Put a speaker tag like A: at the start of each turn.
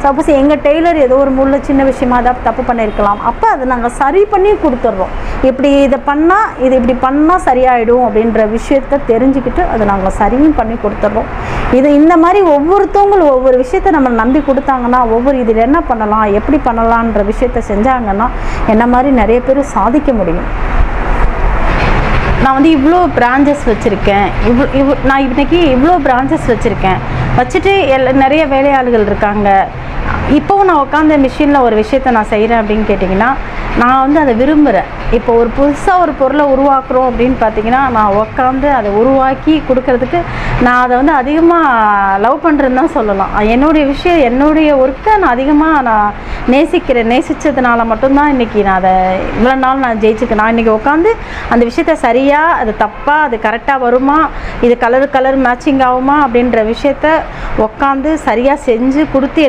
A: Suppose எங்கள் Taylor ஏதோ ஒரு முள்ள சின்ன விஷயமா ஏதாவது தப்பு பண்ணியிருக்கலாம். அப்போ அதை நாங்கள் சரி பண்ணி கொடுத்துட்றோம். இப்படி இதை பண்ணால் இது இப்படி பண்ணால் சரியாயிடும் அப்படின்ற விஷயத்த தெரிஞ்சுக்கிட்டு அதை நாங்கள் சரியும் பண்ணி கொடுத்துட்றோம். இது இந்த மாதிரி ஒவ்வொருத்தவங்களும் ஒவ்வொரு விஷயத்த நம்ம நம்பி கொடுத்தாங்கன்னா, ஒவ்வொரு இதில் என்ன பண்ணலாம் எப்படி பண்ணலான்ற விஷயத்த செஞ்சாங்கன்னா என்ன மாதிரி நிறைய பேர் சாதிக்க முடியும். நான் இவ்வளோ பிரான்ச்சஸ் வச்சுருக்கேன், நான் இன்றைக்கி இவ்வளோ பிரான்ச்சஸ் வச்சுட்டு நிறைய வேலையாளுகள் இருக்காங்க. இப்போவும் நான் உட்காந்த மிஷினில் ஒரு விஷயத்த நான் செய்கிறேன் அப்படின்னு கேட்டிங்கன்னா, நான் அதை விரும்புகிறேன். இப்போ ஒரு புதுசாக ஒரு பொருளை உருவாக்குறோம் அப்படின்னு பார்த்திங்கன்னா, நான் உட்காந்து அதை உருவாக்கி கொடுக்கறதுக்கு நான் அதை அதிகமாக லவ் பண்ணுறேன்னு தான் சொல்லலாம். என்னுடைய ஒர்க்கை நான் அதிகமாக நேசித்ததுனால மட்டும்தான் இன்றைக்கி நான் அதை இவ்வளோ நாள் நான் ஜெயிச்சுக்கேன். நான் இன்றைக்கி உட்காந்து அந்த விஷயத்த சரியாக அது தப்பாக அது கரெக்டாக வருமா, இது கலர் மேட்சிங் ஆகுமா அப்படின்ற விஷயத்த உட்காந்து சரியாக செஞ்சு கொடுத்து